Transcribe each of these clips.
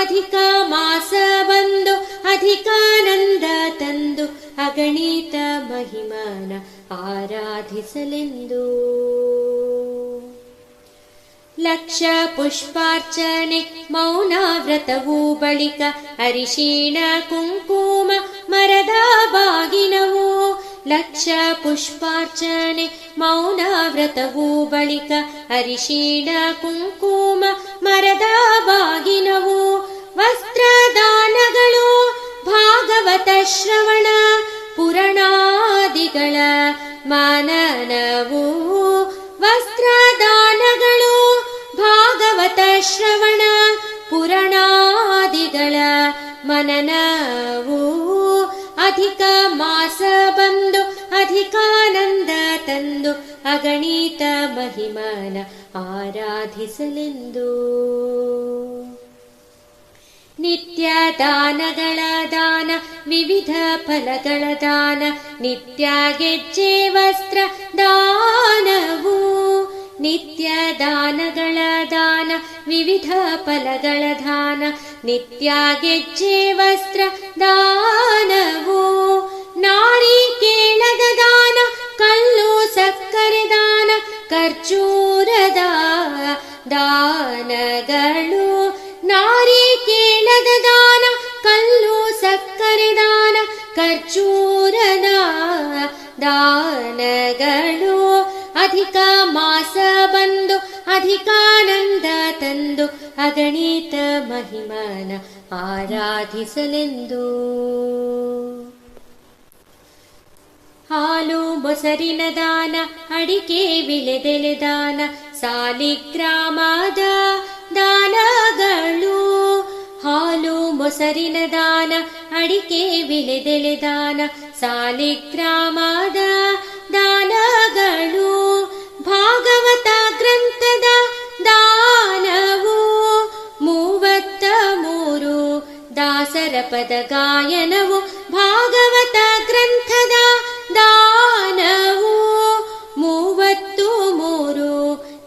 ಅಧಿಕ ಮಾಸ ಬಂದು ಅಧಿಕಾನಂದ ತಂದು ಅಗಣಿತ ಮಹಿಮನ ಆರಾಧಿಸಲೆಂದು. ಲಕ್ಷ ಪುಷ್ಪಾರ್ಚನೆ ಮೌನ ವ್ರತವೂ ಬಳಿಕ ಅರಿಶಿಣ ಕುಂಕುಮ ಮರದ ಬಾಗಿನವು. ಲಕ್ಷ ಪುಷ್ಪಾರ್ಚನೆ ಮೌನ ವ್ರತವೂ ಬಳಿಕ ಅರಿಶಿಣ ಕುಂಕುಮ ಮರದ ಬಾಗಿನವು. ವಸ್ತ್ರದಾನಗಳು ಭಾಗವತ ಶ್ರವಣ ಪುರಾಣಾದಿಗಳ ಮನನವು. ವಸ್ತ್ರದಾನಗಳು ಭಾಗವತ ಶ್ರವಣ ಪುರಾಣಾದಿಗಳ ಮನನವು. ಅಧಿಕ ಮಾಸ ಬಂದು ಅಧಿಕಾನಂದ ತಂದು ಅಗಣಿತ ಮಹಿಮನ ಆರಾಧಿಸಲೆಂದು. ನಿತ್ಯ ದಾನಗಳ ದಾನ ವಿವಿಧ ಫಲಗಳ ದಾನ ನಿತ್ಯ ಗೆಜ್ಜೆ ವಸ್ತ್ರ ದಾನವು. ನಿತ್ಯ ದಾನಗಳ ದಾನ ವಿವಿಧ ಫಲಗಳ ದಾನ ನಿತ್ಯ ಗೆಜ್ಜೆ ವಸ್ತ್ರ ದಾನವು. ನಾರಿಕೇಳದ ದಾನ ಕಲ್ಲು ಸಕ್ಕರೆ ದಾನ ಖರ್ಜೂರದ ದಾನಗಳು. ನಾರಿಕೇಳದ ದಾನ ಕಲ್ಲು ಸಕ್ಕರೆ ದಾನ ಖರ್ಜೂರದ ದಾನಗಳು. ಅಧಿಕ ಮಾಸ ಬಂದು ಅಧಿಕಾನಂದ ತಂದು ಅಗಣಿತ ಮಹಿಮನ ಆರಾಧಿಸಲೆಂದು. ಹಾಲು ಮೊಸರಿನ ದಾನ ಅಡಿಕೆ ವಿಳೆದೆಲೆ ದಾನ ಸಾಲಿಗ್ರಾಮದ ದಾನಗಳು. ಹಾಲು ಮೊಸರಿನ ದಾನ ಅಡಿಕೆ ವಿಳೆದೆಲೆ ದಾನ ಸಾಲಿಗ್ರಾಮದ ದಾನಗಳು. ಭಾಗವತ ಗ್ರಂಥದ ದಾನವು. 33 ದಾಸರ ಪದ ಗಾಯನವು ಭಾಗವತ ಗ್ರಂಥದ ದಾನವು. 33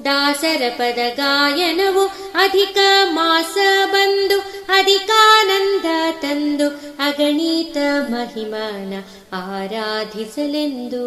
ದಾಸರ ಪದ ಗಾಯನವು ಅಧಿಕ ಮಾಸ ಬಂದು ಅಧಿಕಾನಂದ ತಂದು ಅಗಣಿತ ಮಹಿಮನ ಆರಾಧಿಸಲೆಂದು.